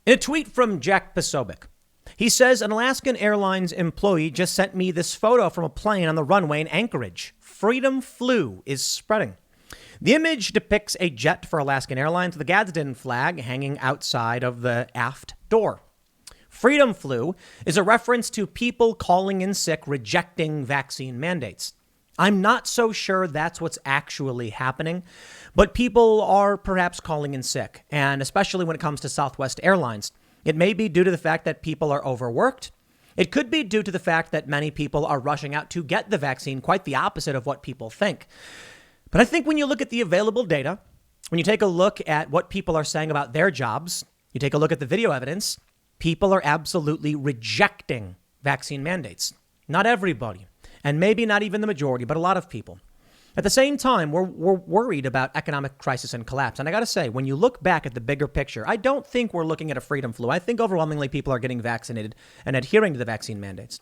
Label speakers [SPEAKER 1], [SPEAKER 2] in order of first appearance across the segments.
[SPEAKER 1] In a tweet from Jack Posobiec, he says, an Alaskan Airlines employee just sent me this photo from a plane on the runway in Anchorage. FreedomFlu is spreading. The image depicts a jet for Alaskan Airlines with the Gadsden flag hanging outside of the aft door. FreedomFlu is a reference to people calling in sick, rejecting vaccine mandates. I'm not so sure that's what's actually happening, but people are perhaps calling in sick, and especially when it comes to Southwest Airlines. It may be due to the fact that people are overworked. It could be due to the fact that many people are rushing out to get the vaccine, quite the opposite of what people think. But I think when you look at the available data, when you take a look at what people are saying about their jobs, you take a look at the video evidence, people are absolutely rejecting vaccine mandates. Not everybody, and maybe not even the majority, but a lot of people. At the same time, we're worried about economic crisis and collapse. And I got to say, when you look back at the bigger picture, I don't think we're looking at a freedom flu. I think overwhelmingly people are getting vaccinated and adhering to the vaccine mandates.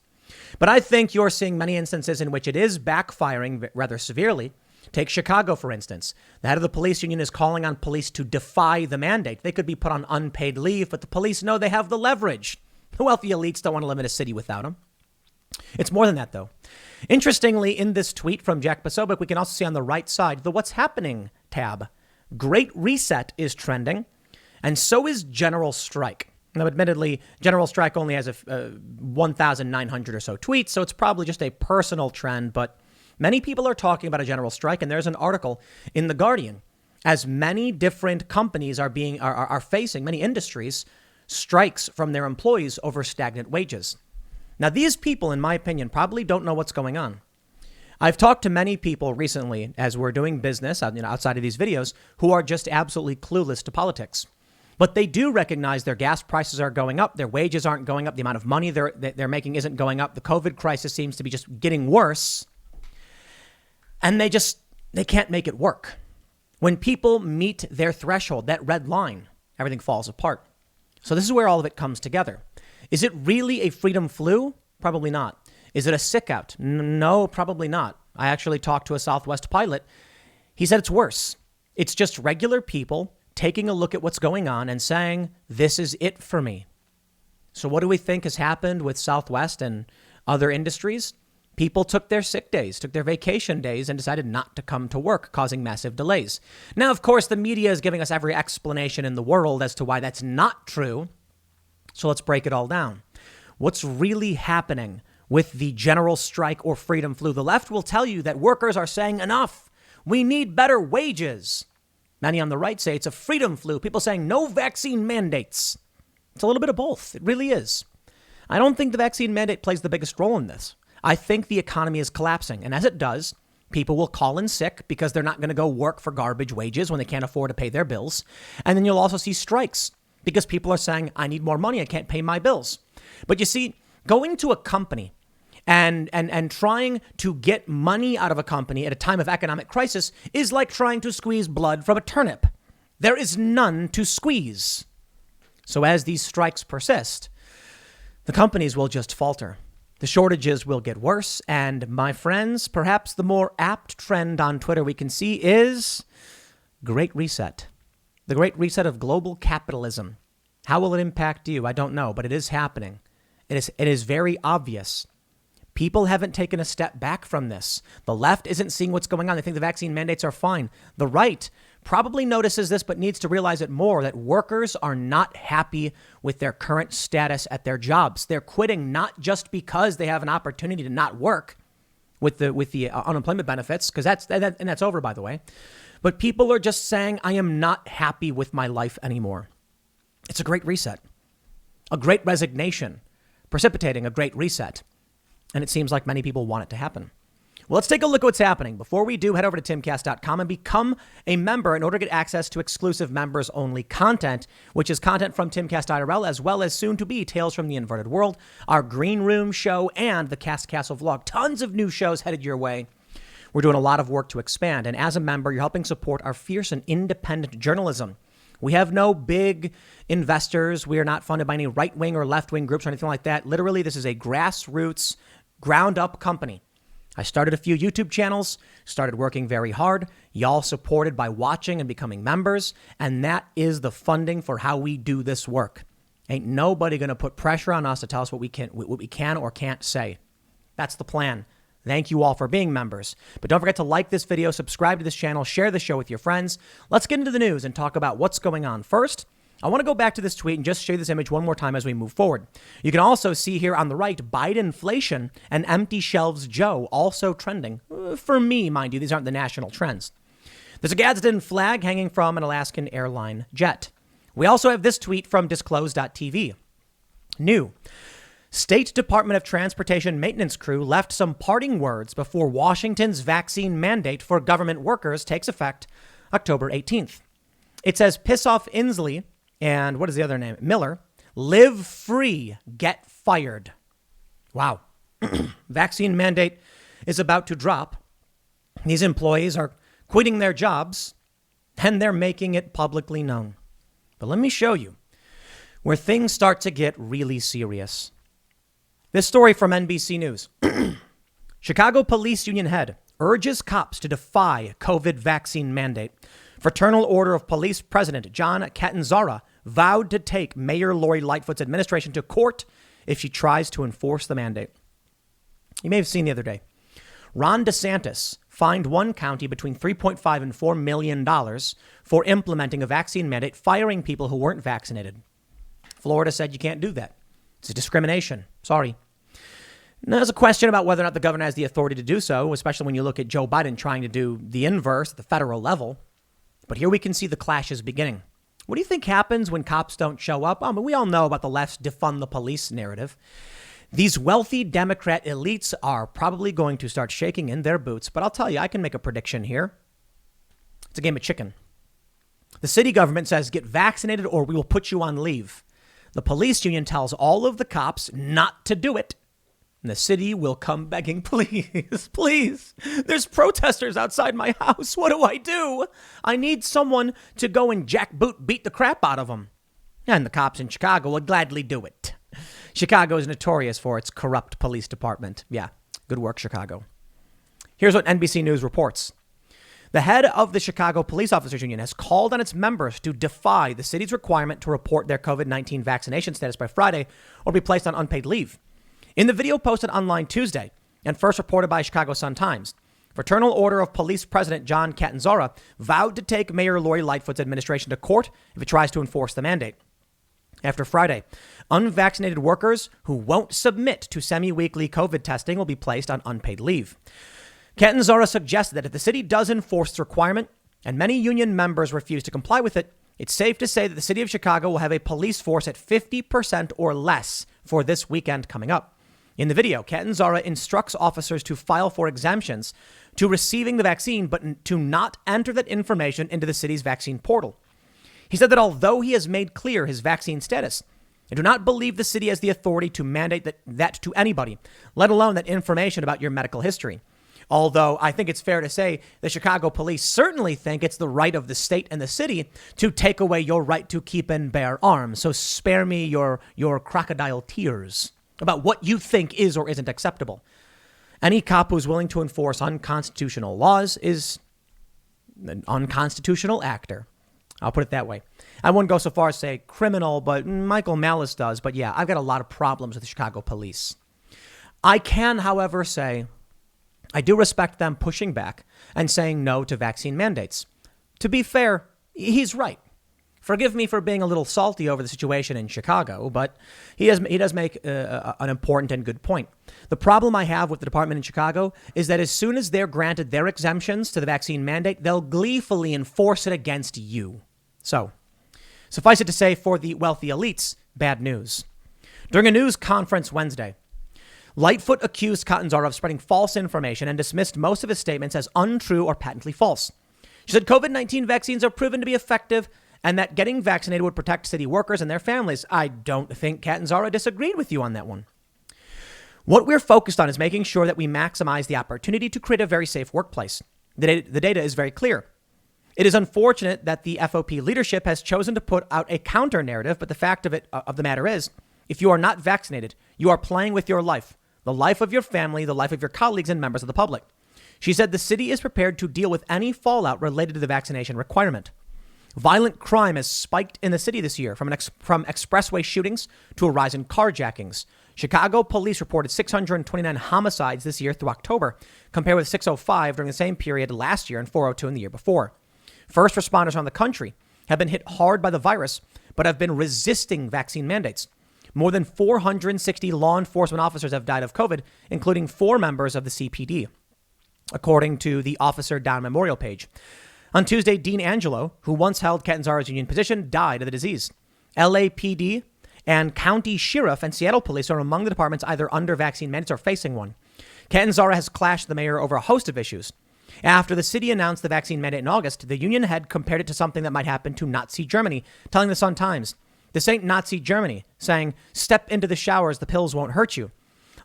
[SPEAKER 1] But I think you're seeing many instances in which it is backfiring rather severely. Take Chicago, for instance. The head of the police union is calling on police to defy the mandate. They could be put on unpaid leave, but the police know they have the leverage. The wealthy elites don't want to live in a city without them. It's more than that, though. Interestingly, in this tweet from Jack Posobiec, we can also see on the right side the What's Happening tab. Great Reset is trending, and so is General Strike. Now, admittedly, General Strike only has 1,900 or so tweets, so it's probably just a personal trend, but many people are talking about a general strike, and there's an article in The Guardian as many different companies are facing, many industries, strikes from their employees over stagnant wages. Now, these people, in my opinion, probably don't know what's going on. I've talked to many people recently as we're doing business outside of these videos who are just absolutely clueless to politics. But they do recognize their gas prices are going up. Their wages aren't going up. The amount of money they're making isn't going up. The COVID crisis seems to be just getting worse. And they can't make it work. When people meet their threshold, that red line, everything falls apart. So this is where all of it comes together. Is it really a freedom flu? Probably not. Is it a sick out? No, probably not. I actually talked to a Southwest pilot. He said it's worse. It's just regular people taking a look at what's going on and saying, this is it for me. So what do we think has happened with Southwest and other industries? People took their sick days, took their vacation days, and decided not to come to work, causing massive delays. Now, of course, the media is giving us every explanation in the world as to why that's not true. So let's break it all down. What's really happening with the general strike or freedom flu? The left will tell you that workers are saying enough. We need better wages. Many on the right say it's a freedom flu. People saying no vaccine mandates. It's a little bit of both. It really is. I don't think the vaccine mandate plays the biggest role in this. I think the economy is collapsing. And as it does, people will call in sick because they're not going to go work for garbage wages when they can't afford to pay their bills. And then you'll also see strikes because people are saying, I need more money. I can't pay my bills. But you see, going to a company and trying to get money out of a company at a time of economic crisis is like trying to squeeze blood from a turnip. There is none to squeeze. So as these strikes persist, the companies will just falter. The shortages will get worse. And my friends, perhaps the more apt trend on Twitter we can see is Great Reset. The Great Reset of global capitalism. How will it impact you? I don't know, but it is happening. It is very obvious. People haven't taken a step back from this. The left isn't seeing what's going on. They think the vaccine mandates are fine. The right probably notices this, but needs to realize it more, that workers are not happy with their current status at their jobs. They're quitting not just because they have an opportunity to not work with the unemployment benefits, because that's over, by the way. But people are just saying, I am not happy with my life anymore. It's a great reset, a great resignation, precipitating a great reset. And it seems like many people want it to happen. Well, let's take a look at what's happening. Before we do, head over to timcast.com and become a member in order to get access to exclusive members only content, which is content from Timcast IRL, as well as soon to be Tales from the Inverted World, our Green Room show, and the Cast Castle vlog. Tons of new shows headed your way. We're doing a lot of work to expand. And as a member, you're helping support our fierce and independent journalism. We have no big investors. We are not funded by any right-wing or left-wing groups or anything like that. Literally, this is a grassroots, ground-up company. I started a few YouTube channels, started working very hard. Y'all supported by watching and becoming members. And that is the funding for how we do this work. Ain't nobody going to put pressure on us to tell us what we can or can't say. That's the plan. Thank you all for being members. But don't forget to like this video, subscribe to this channel, share the show with your friends. Let's get into the news and talk about what's going on. First, I want to go back to this tweet and just show you this image one more time as we move forward. You can also see here on the right, Bidenflation and empty shelves Joe also trending. For me, mind you, these aren't the national trends. There's a Gadsden flag hanging from an Alaskan airline jet. We also have this tweet from disclose.tv. New. State Department of Transportation maintenance crew left some parting words before Washington's vaccine mandate for government workers takes effect October 18th. It says, piss off Inslee and what is the other name? Miller. Live free, get fired. Wow. Vaccine mandate is about to drop. These employees are quitting their jobs and they're making it publicly known. But let me show you where things start to get really serious. This story from NBC News. Chicago Police Union head urges cops to defy COVID vaccine mandate. Fraternal Order of Police President John Catanzara vowed to take Mayor Lori Lightfoot's administration to court if she tries to enforce the mandate. You may have seen the other day, Ron DeSantis fined one county between $3.5 and $4 million for implementing a vaccine mandate, firing people who weren't vaccinated. Florida said you can't do that. It's a discrimination. Sorry. Now, there's a question about whether or not the governor has the authority to do so, especially when you look at Joe Biden trying to do the inverse at the federal level. But here we can see the clashes beginning. What do you think happens when cops don't show up? I mean, we all know about the left's defund the police narrative. These wealthy Democrat elites are probably going to start shaking in their boots. But I'll tell you, I can make a prediction here. It's a game of chicken. The city government says, get vaccinated or we will put you on leave. The police union tells all of the cops not to do it. And the city will come begging, please, please. There's protesters outside my house. What do? I need someone to go and jackboot beat the crap out of them. And the cops in Chicago would gladly do it. Chicago is notorious for its corrupt police department. Yeah, good work, Chicago. Here's what NBC News reports. The head of the Chicago Police Officers Union has called on its members to defy the city's requirement to report their COVID-19 vaccination status by Friday or be placed on unpaid leave. In the video posted online Tuesday and first reported by Chicago Sun-Times, Fraternal Order of Police President John Catanzara vowed to take Mayor Lori Lightfoot's administration to court if it tries to enforce the mandate. After Friday, unvaccinated workers who won't submit to semi-weekly COVID testing will be placed on unpaid leave. Catanzara suggested that if the city does enforce the requirement and many union members refuse to comply with it, it's safe to say that the city of Chicago will have a police force at 50% or less for this weekend coming up. In the video, Catanzara instructs officers to file for exemptions to receiving the vaccine, but to not enter that information into the city's vaccine portal. He said that although he has made clear his vaccine status, I do not believe the city has the authority to mandate that to anybody, let alone that information about your medical history. Although I think it's fair to say the Chicago police certainly think it's the right of the state and the city to take away your right to keep and bear arms. So spare me your crocodile tears about what you think is or isn't acceptable. Any cop who's willing to enforce unconstitutional laws is an unconstitutional actor. I'll put it that way. I wouldn't go so far as say criminal, but Michael Malice does. But yeah, I've got a lot of problems with the Chicago police. I can, however, say I do respect them pushing back and saying no to vaccine mandates. To be fair, he's right. Forgive me for being a little salty over the situation in Chicago, but he does make an important and good point. The problem I have with the department in Chicago is that as soon as they're granted their exemptions to the vaccine mandate, they'll gleefully enforce it against you. So, suffice it to say, for the wealthy elites, bad news. During a news conference Wednesday, Lightfoot accused Catanzara of spreading false information and dismissed most of his statements as untrue or patently false. She said COVID-19 vaccines are proven to be effective and that getting vaccinated would protect city workers and their families. I don't think Catanzara disagreed with you on that one. What we're focused on is making sure that we maximize the opportunity to create a very safe workplace. The data is very clear. It is unfortunate that the FOP leadership has chosen to put out a counter narrative, but the fact of the matter is, if you are not vaccinated, you are playing with your life, the life of your family, the life of your colleagues and members of the public. She said the city is prepared to deal with any fallout related to the vaccination requirement. Violent crime has spiked in the city this year, from expressway shootings to a rise in carjackings. Chicago police reported 629 homicides this year through October, compared with 605 during the same period last year and 402 in the year before. First responders around the country have been hit hard by the virus, but have been resisting vaccine mandates. More than 460 law enforcement officers have died of COVID, including 4 members of the CPD, according to the Officer Down Memorial page. On Tuesday, Dean Angelo, who once held Catanzara's union position, died of the disease. LAPD and County Sheriff and Seattle Police are among the departments either under vaccine mandates or facing one. Catanzara has clashed the mayor over a host of issues. After the city announced the vaccine mandate in August, the union head compared it to something that might happen to Nazi Germany, telling the Sun-Times, "This ain't Nazi Germany," saying, "Step into the showers, the pills won't hurt you."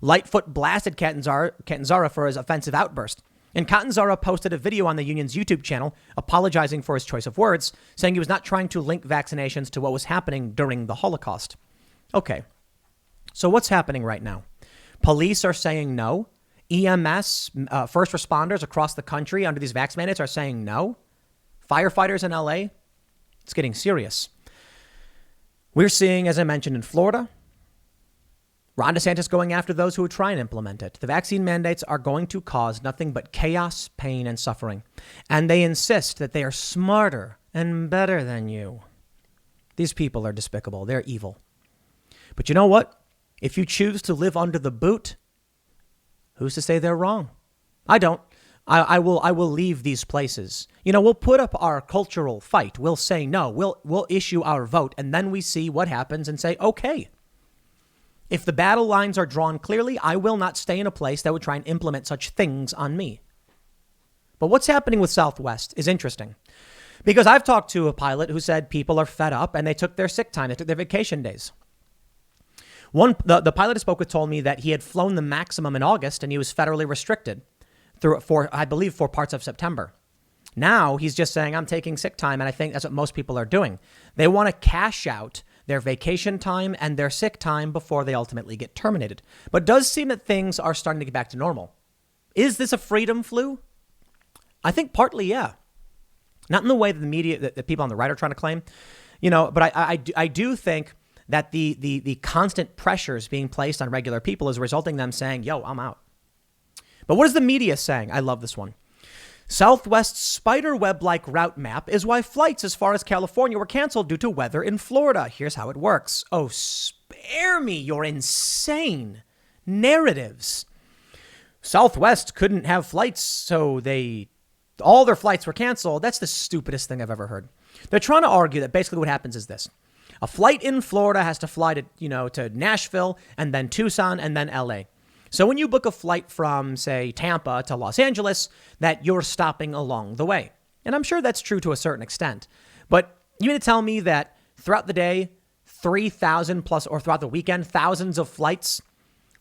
[SPEAKER 1] Lightfoot blasted Catanzara for his offensive outburst. And Catanzara posted a video on the union's YouTube channel apologizing for his choice of words, saying he was not trying to link vaccinations to what was happening during the Holocaust. Okay, so what's happening right now? Police are saying no. EMS, first responders across the country under these vax mandates are saying no. Firefighters in LA, it's getting serious. We're seeing, as I mentioned, in Florida, Ron DeSantis going after those who would try and implement it. The vaccine mandates are going to cause nothing but chaos, pain, and suffering. And they insist that they are smarter and better than you. These people are despicable. They're evil. But you know what? If you choose to live under the boot, who's to say they're wrong? I don't. I will leave these places. You know, we'll put up our cultural fight. We'll say no. We'll issue our vote, and then we see what happens and say, okay. If the battle lines are drawn clearly, I will not stay in a place that would try and implement such things on me. But what's happening with Southwest is interesting, because I've talked to a pilot who said people are fed up and they took their sick time. They took their vacation days. The pilot I spoke with told me that he had flown the maximum in August and he was federally restricted for parts of September. Now he's just saying, I'm taking sick time. And I think that's what most people are doing. They want to cash out their vacation time and their sick time before they ultimately get terminated. But it does seem that things are starting to get back to normal. Is this a freedom flu? I think partly, yeah. Not in the way that the media, that the people on the right are trying to claim, but I do think that the constant pressures being placed on regular people is resulting in them saying, yo, I'm out. But what is the media saying? I love this one. Southwest's spiderweb-like route map is why flights as far as California were canceled due to weather in Florida. Here's how it works. Oh, spare me your insane narratives. Southwest couldn't have flights, so all their flights were canceled. That's the stupidest thing I've ever heard. They're trying to argue that basically what happens is this. A flight in Florida has to fly to Nashville and then Tucson and then LA. So when you book a flight from, say, Tampa to Los Angeles, that you're stopping along the way. And I'm sure that's true to a certain extent. But you mean to tell me that throughout the day, 3,000 plus, or throughout the weekend, thousands of flights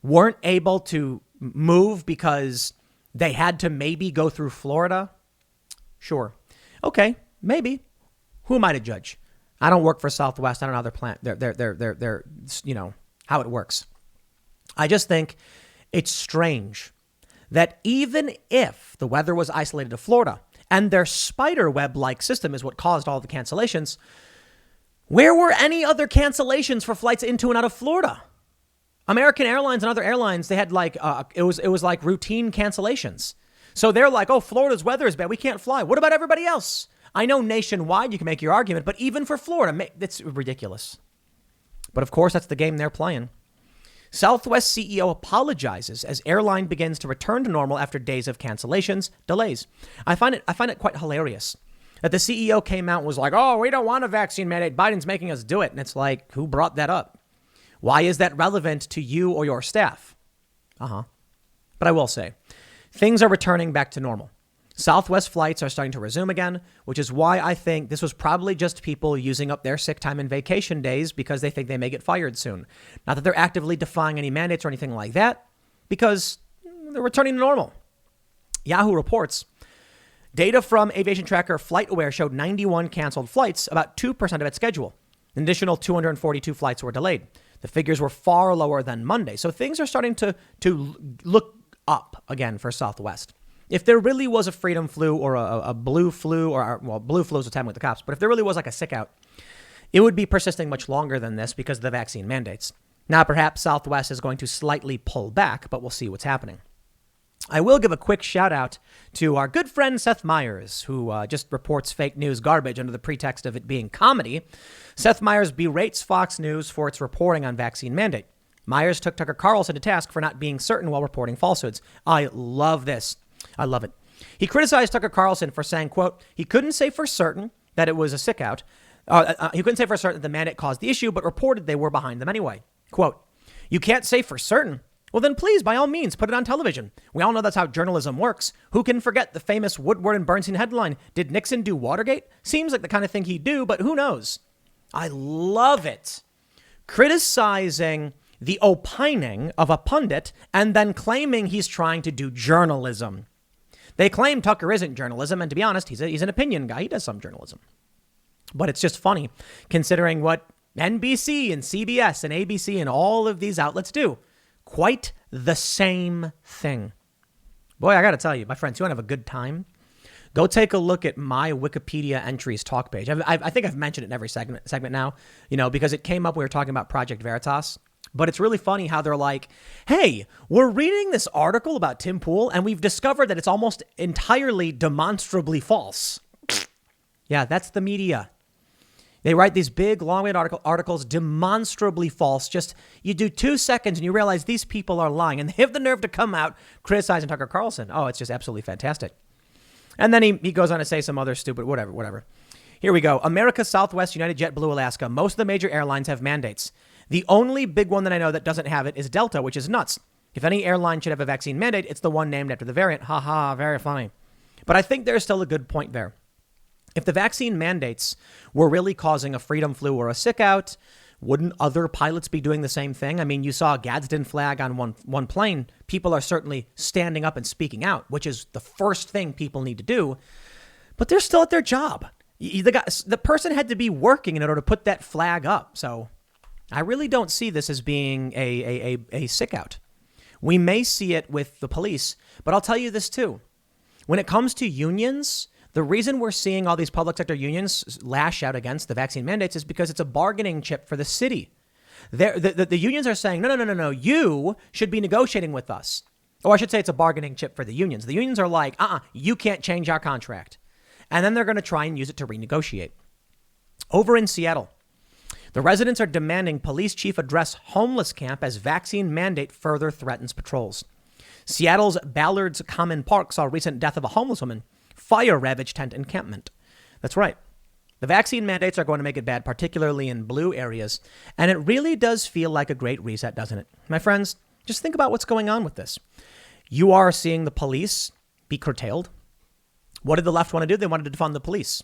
[SPEAKER 1] weren't able to move because they had to maybe go through Florida? Sure. Okay, maybe. Who am I to judge? I don't work for Southwest. I don't know how their plan, their how it works. I just think it's strange that even if the weather was isolated to Florida and their spider web-like system is what caused all the cancellations, where were any other cancellations for flights into and out of Florida? American Airlines and other airlines, they had it was like routine cancellations. So they're like, oh, Florida's weather is bad. We can't fly. What about everybody else? I know nationwide you can make your argument, but even for Florida, it's ridiculous. But of course, that's the game they're playing. Southwest CEO apologizes as airline begins to return to normal after days of cancellations, delays. I find it quite hilarious that the CEO came out and was like, oh, we don't want a vaccine mandate. Biden's making us do it. And it's like, who brought that up? Why is that relevant to you or your staff? But I will say, things are returning back to normal. Southwest flights are starting to resume again, which is why I think this was probably just people using up their sick time and vacation days because they think they may get fired soon. Not that they're actively defying any mandates or anything like that, because they're returning to normal. Yahoo reports, data from aviation tracker FlightAware showed 91 canceled flights, about 2% of its schedule. An additional 242 flights were delayed. The figures were far lower than Monday. So things are starting to look up again for Southwest. if there really was a freedom flu or a blue flu, blue flu is what's happening with the cops, but if there really was like a sick out, it would be persisting much longer than this because of the vaccine mandates. Now, perhaps Southwest is going to slightly pull back, but we'll see what's happening. I will give a quick shout out to our good friend Seth Meyers, who just reports fake news garbage under the pretext of it being comedy. Seth Meyers berates Fox News for its reporting on vaccine mandate. Meyers took Tucker Carlson to task for not being certain while reporting falsehoods. I love this. I love it. He criticized Tucker Carlson for saying, quote, he couldn't say for certain that it was a sick out. He couldn't say for certain that the mandate caused the issue, but reported they were behind them anyway. Quote, you can't say for certain. Well, then please, by all means, put it on television. We all know that's how journalism works. Who can forget the famous Woodward and Bernstein headline? Did Nixon do Watergate? Seems like the kind of thing he'd do, but who knows? I love it. Criticizing the opining of a pundit and then claiming he's trying to do journalism. They claim Tucker isn't journalism, and to be honest, he's an opinion guy. He does some journalism. But it's just funny considering what NBC and CBS and ABC and all of these outlets do. Quite the same thing. Boy, I got to tell you, my friends, you want to have a good time? Go take a look at my Wikipedia entries talk page. I think I've mentioned it in every segment now, because it came up when we were talking about Project Veritas. But it's really funny how they're like, hey, we're reading this article about Tim Pool and we've discovered that it's almost entirely demonstrably false. Yeah, that's the media. They write these big, long-winded articles, demonstrably false. Just you do 2 seconds and you realize these people are lying. And they have the nerve to come out criticizing Tucker Carlson. Oh, it's just absolutely fantastic. And then he goes on to say some other stupid whatever. Here we go. America, Southwest, United, JetBlue, Alaska. Most of the major airlines have mandates. The only big one that I know that doesn't have it is Delta, which is nuts. If any airline should have a vaccine mandate, it's the one named after the variant. Ha ha, very funny. But I think there's still a good point there. If the vaccine mandates were really causing a freedom flu or a sick out, wouldn't other pilots be doing the same thing? I mean, you saw a Gadsden flag on one plane. People are certainly standing up and speaking out, which is the first thing people need to do. But they're still at their job. The person had to be working in order to put that flag up. So I really don't see this as being a sick out. We may see it with the police, but I'll tell you this too. When it comes to unions, the reason we're seeing all these public sector unions lash out against the vaccine mandates is because it's a bargaining chip for the city. The unions are saying, no, you should be negotiating with us. Or I should say it's a bargaining chip for the unions. The unions are like, you can't change our contract. And then they're going to try and use it to renegotiate. Over in Seattle, the residents are demanding police chief address homeless camp as vaccine mandate further threatens patrols. Seattle's Ballard's Common Park saw a recent death of a homeless woman. Fire ravaged tent encampment. That's right. The vaccine mandates are going to make it bad, particularly in blue areas. And it really does feel like a great reset, doesn't it? My friends, just think about what's going on with this. You are seeing the police be curtailed. What did the left want to do? They wanted to defund the police.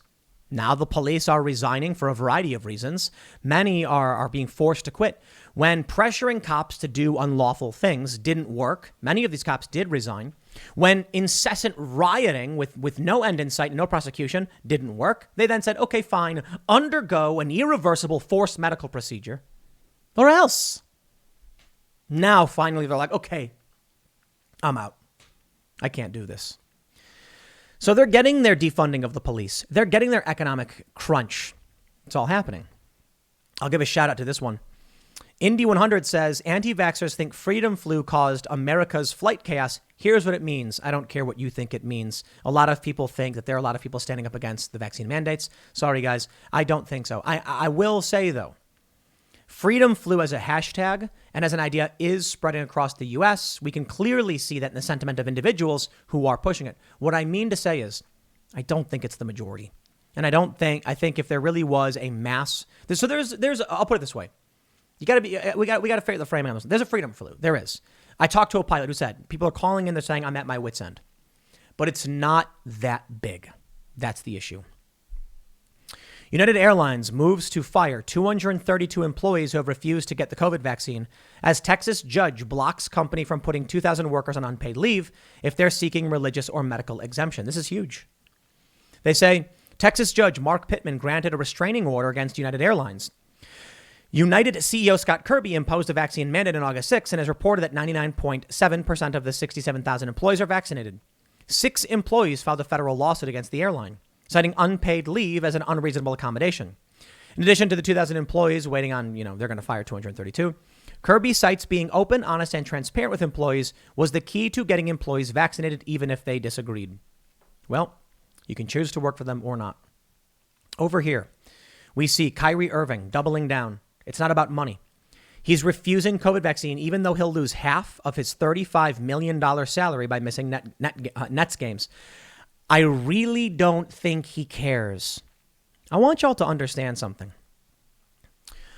[SPEAKER 1] Now the police are resigning for a variety of reasons. Many are being forced to quit. When pressuring cops to do unlawful things didn't work, many of these cops did resign. When incessant rioting with no end in sight, no prosecution didn't work, they then said, okay, fine, undergo an irreversible forced medical procedure or else. Now, finally, they're like, okay, I'm out. I can't do this. So they're getting their defunding of the police. They're getting their economic crunch. It's all happening. I'll give a shout out to this one. Indy 100 says anti-vaxxers think freedom flu caused America's flight chaos. Here's what it means. I don't care what you think it means. A lot of people think that there are a lot of people standing up against the vaccine mandates. Sorry, guys. I don't think so. I will say, though, freedom flu as a hashtag and as an idea is spreading across the U.S. We can clearly see that in the sentiment of individuals who are pushing it. What I mean to say is I don't think it's the majority. And I think if there really was a mass, so there's I'll put it this way. We got to figure the framing on this. There's a freedom flu. There is. I talked to a pilot who said people are calling in. They're saying I'm at my wit's end, but it's not that big. That's the issue. United Airlines moves to fire 232 employees who have refused to get the COVID vaccine as Texas judge blocks company from putting 2,000 workers on unpaid leave if they're seeking religious or medical exemption. This is huge. They say Texas judge Mark Pittman granted a restraining order against United Airlines. United CEO Scott Kirby imposed a vaccine mandate on August 6 and has reported that 99.7% of the 67,000 employees are vaccinated. 6 employees filed a federal lawsuit against the airline, citing unpaid leave as an unreasonable accommodation. In addition to the 2,000 employees waiting on, they're going to fire 232, Kirby cites being open, honest, and transparent with employees was the key to getting employees vaccinated even if they disagreed. Well, you can choose to work for them or not. Over here, we see Kyrie Irving doubling down. It's not about money. He's refusing COVID vaccine even though he'll lose half of his $35 million salary by missing Nets games. I really don't think he cares. I want y'all to understand something.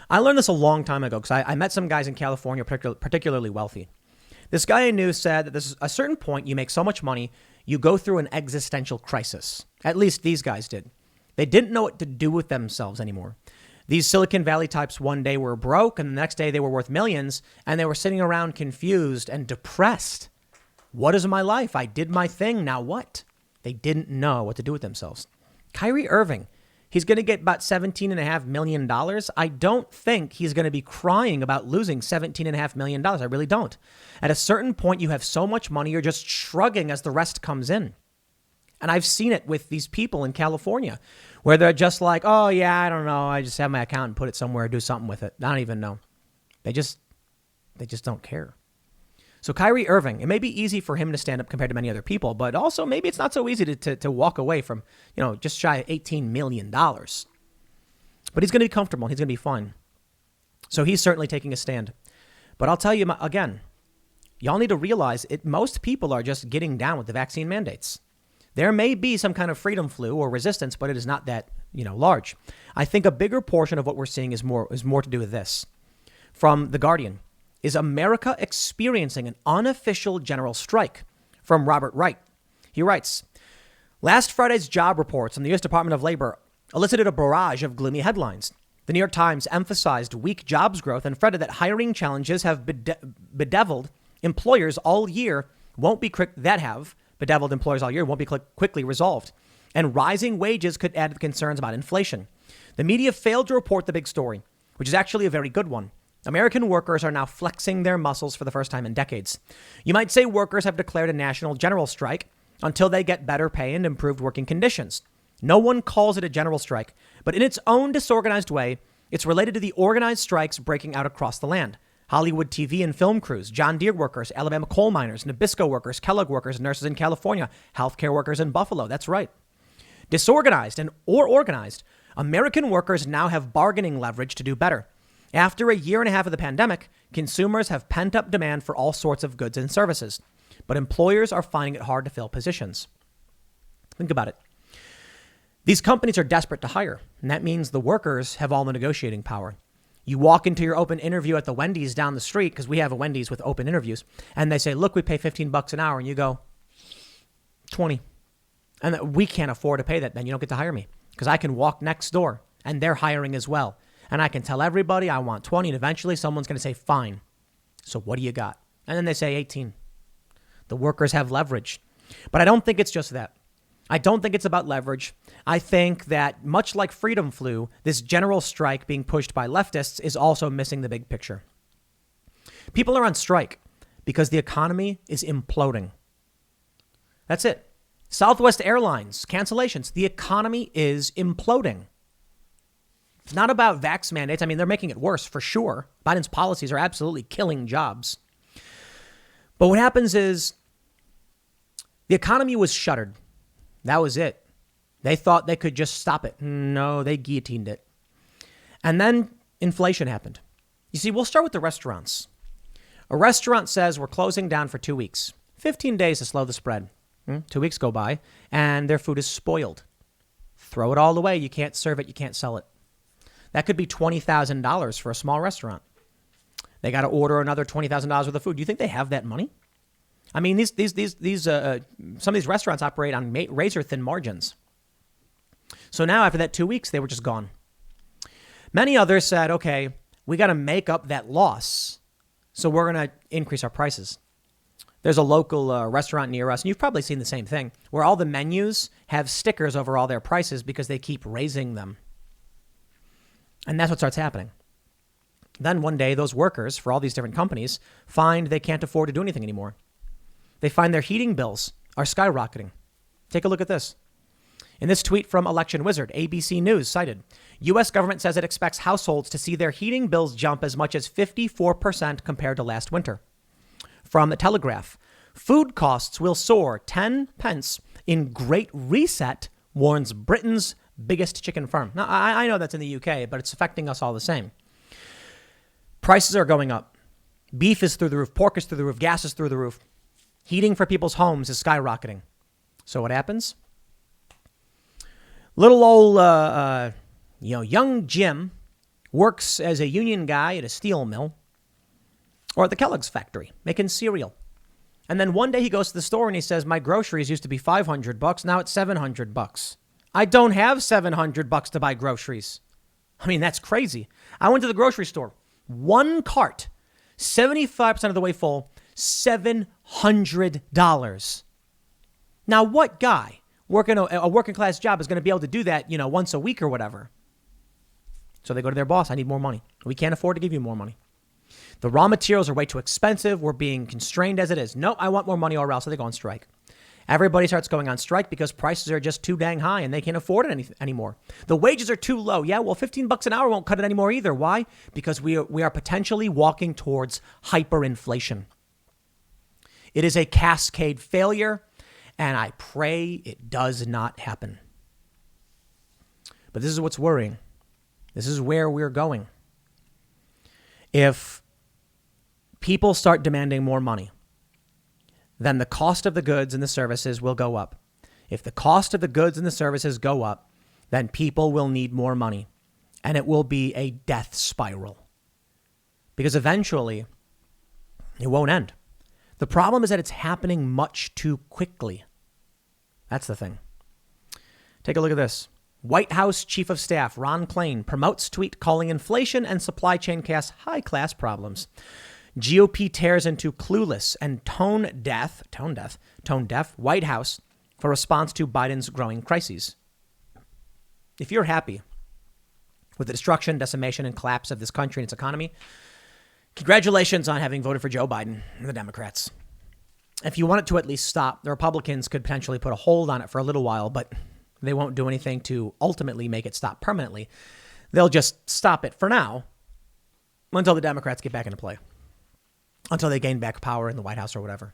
[SPEAKER 1] I learned this a long time ago because I met some guys in California, particularly wealthy. This guy I knew said that there's a certain point you make so much money, you go through an existential crisis. At least these guys did. They didn't know what to do with themselves anymore. These Silicon Valley types one day were broke and the next day they were worth millions and they were sitting around confused and depressed. What is my life? I did my thing. Now what? They didn't know what to do with themselves. Kyrie Irving, he's going to get about $17.5 million. I don't think he's going to be crying about losing $17.5 million. I really don't. At a certain point, you have so much money, you're just shrugging as the rest comes in. And I've seen it with these people in California where they're just like, oh, yeah, I don't know. I just have my account and put it somewhere, do something with it. I don't even know. They just don't care. So Kyrie Irving, it may be easy for him to stand up compared to many other people, but also maybe it's not so easy to walk away from, just shy of $18 million. But he's going to be comfortable. He's going to be fine. So he's certainly taking a stand. But I'll tell you again, y'all need to realize most people are just getting down with the vaccine mandates. There may be some kind of freedom flu or resistance, but it is not that, large. I think a bigger portion of what we're seeing is more to do with this. From The Guardian, is America experiencing an unofficial general strike? From Robert Wright. He writes, last Friday's job reports from the U.S. Department of Labor elicited a barrage of gloomy headlines. The New York Times emphasized weak jobs growth and fretted that hiring challenges have bedeviled employers all year won't be quickly resolved. And rising wages could add to the concerns about inflation. The media failed to report the big story, which is actually a very good one. American workers are now flexing their muscles for the first time in decades. You might say workers have declared a national general strike until they get better pay and improved working conditions. No one calls it a general strike, but in its own disorganized way, it's related to the organized strikes breaking out across the land. Hollywood TV and film crews, John Deere workers, Alabama coal miners, Nabisco workers, Kellogg workers, nurses in California, healthcare workers in Buffalo. That's right. Disorganized or organized, American workers now have bargaining leverage to do better. After a year and a half of the pandemic, consumers have pent up demand for all sorts of goods and services, but employers are finding it hard to fill positions. Think about it. These companies are desperate to hire, and that means the workers have all the negotiating power. You walk into your open interview at the Wendy's down the street, because we have a Wendy's with open interviews, and they say, look, we pay $15 an hour, and you go, 20. And we can't afford to pay that, then you don't get to hire me, because I can walk next door, and they're hiring as well. And I can tell everybody I want 20, and eventually someone's going to say, fine. So what do you got? And then they say 18. The workers have leverage. But I don't think it's just that. I don't think it's about leverage. I think that much like FreedomFlu, this general strike being pushed by leftists is also missing the big picture. People are on strike because the economy is imploding. That's it. Southwest Airlines, cancellations. The economy is imploding. It's not about vax mandates. I mean, they're making it worse for sure. Biden's policies are absolutely killing jobs. But what happens is the economy was shuttered. That was it. They thought they could just stop it. No, they guillotined it. And then inflation happened. You see, we'll start with the restaurants. A restaurant says we're closing down for 2 weeks. 15 days to slow the spread. 2 weeks go by and their food is spoiled. Throw it all away. You can't serve it. You can't sell it. That could be $20,000 for a small restaurant. They got to order another $20,000 worth of food. Do you think they have that money? I mean, some of these restaurants operate on razor thin margins. So now after that 2 weeks, they were just gone. Many others said, okay, we got to make up that loss. So we're going to increase our prices. There's a local restaurant near us, and you've probably seen the same thing, where all the menus have stickers over all their prices because they keep raising them. And that's what starts happening. Then one day, those workers for all these different companies find they can't afford to do anything anymore. They find their heating bills are skyrocketing. Take a look at this. In this tweet from Election Wizard, ABC News cited, U.S. government says it expects households to see their heating bills jump as much as 54% compared to last winter. From The Telegraph, food costs will soar 10 pence in Great Reset, warns Britain's biggest chicken firm. Now, I know that's in the UK, but it's affecting us all the same. Prices are going up. Beef is through the roof. Pork is through the roof. Gas is through the roof. Heating for people's homes is skyrocketing. So what happens? Little old, young Jim works as a union guy at a steel mill or at the Kellogg's factory making cereal. And then one day he goes to the store and he says, my groceries used to be $500. Now it's $700. I don't have $700 to buy groceries. I mean, that's crazy. I went to the grocery store. One cart, 75% of the way full, $700. Now, what guy working a working class job is going to be able to do that, once a week or whatever? So they go to their boss. I need more money. We can't afford to give you more money. The raw materials are way too expensive. We're being constrained as it is. No, I want more money or else. So they go on strike. Everybody starts going on strike because prices are just too dang high and they can't afford it anymore. The wages are too low. Yeah, well, $15 an hour won't cut it anymore either. Why? Because we are potentially walking towards hyperinflation. It is a cascade failure, and I pray it does not happen. But this is what's worrying. This is where we're going. If people start demanding more money, then the cost of the goods and the services will go up. If the cost of the goods and the services go up, then people will need more money, and it will be a death spiral. Because eventually, it won't end. The problem is that it's happening much too quickly. That's the thing. Take a look at this. White House Chief of Staff Ron Klain promotes tweet calling inflation and supply chain chaos high-class problems. GOP tears into clueless and tone deaf White House for response to Biden's growing crises. If you're happy with the destruction, decimation, and collapse of this country and its economy, congratulations on having voted for Joe Biden and the Democrats. If you want it to at least stop, the Republicans could potentially put a hold on it for a little while, but they won't do anything to ultimately make it stop permanently. They'll just stop it for now until the Democrats get back into play, until they gain back power in the White House or whatever.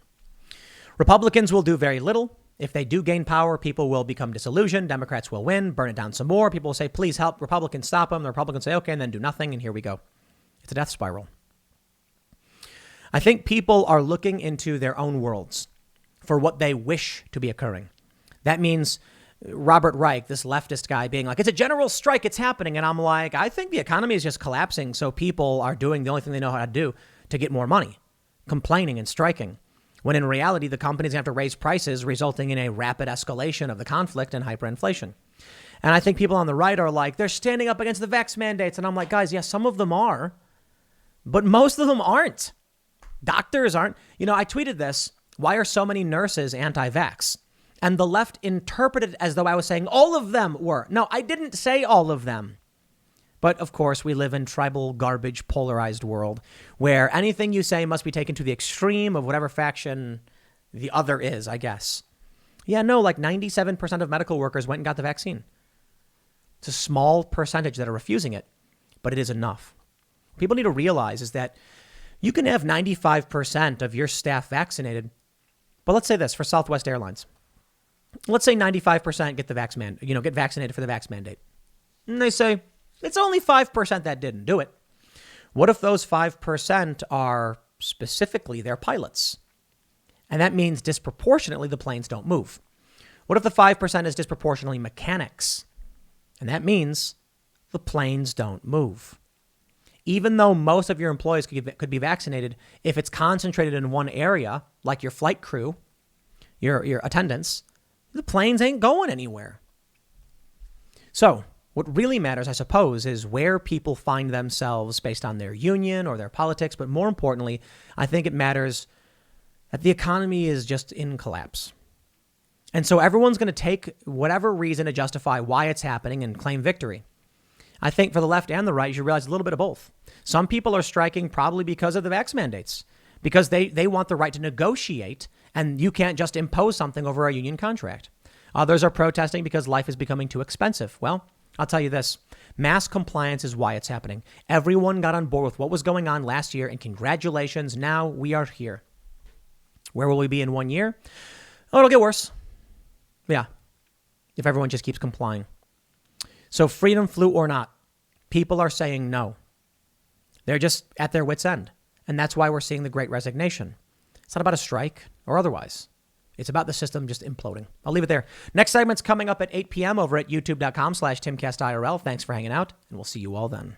[SPEAKER 1] Republicans will do very little. If they do gain power, people will become disillusioned. Democrats will win, burn it down some more. People will say, please help. Republicans stop them. The Republicans say, okay, and then do nothing. And here we go. It's a death spiral. I think people are looking into their own worlds for what they wish to be occurring. That means Robert Reich, this leftist guy, being like, it's a general strike. It's happening. And I'm like, I think the economy is just collapsing. So people are doing the only thing they know how to do to get more money, complaining and striking, when in reality, the companies have to raise prices, resulting in a rapid escalation of the conflict and hyperinflation. And I think people on the right are like, they're standing up against the vax mandates. And I'm like, guys, yes, some of them are, but most of them aren't. Doctors aren't. I tweeted this. Why are so many nurses anti-vax? And the left interpreted it as though I was saying all of them were. No, I didn't say all of them. But of course, we live in tribal, garbage, polarized world where anything you say must be taken to the extreme of whatever faction the other is, I guess. Yeah, no, like 97% of medical workers went and got the vaccine. It's a small percentage that are refusing it, but it is enough. What people need to realize is that you can have 95% of your staff vaccinated. But let's say this for Southwest Airlines. Let's say 95% get get vaccinated for the vax mandate. And they say, it's only 5% that didn't do it. What if those 5% are specifically their pilots? And that means disproportionately the planes don't move. What if the 5% is disproportionately mechanics? And that means the planes don't move. Even though most of your employees could be vaccinated, if it's concentrated in one area, like your flight crew, your attendants, the planes ain't going anywhere. So what really matters, I suppose, is where people find themselves based on their union or their politics. But more importantly, I think it matters that the economy is just in collapse. And so everyone's going to take whatever reason to justify why it's happening and claim victory. I think for the left and the right, you should realize a little bit of both. Some people are striking probably because of the vax mandates. because they want the right to negotiate, and you can't just impose something over a union contract. Others are protesting because life is becoming too expensive. Well, I'll tell you this. Mass compliance is why it's happening. Everyone got on board with what was going on last year, and congratulations, now we are here. Where will we be in 1 year? Oh, it'll get worse. Yeah, if everyone just keeps complying. So FreedomFlu or not, people are saying no. They're just at their wits' end. And that's why we're seeing the Great Resignation. It's not about a strike or otherwise. It's about the system just imploding. I'll leave it there. Next segment's coming up at 8 p.m. over at youtube.com/TimCastIRL. Thanks for hanging out, and we'll see you all then.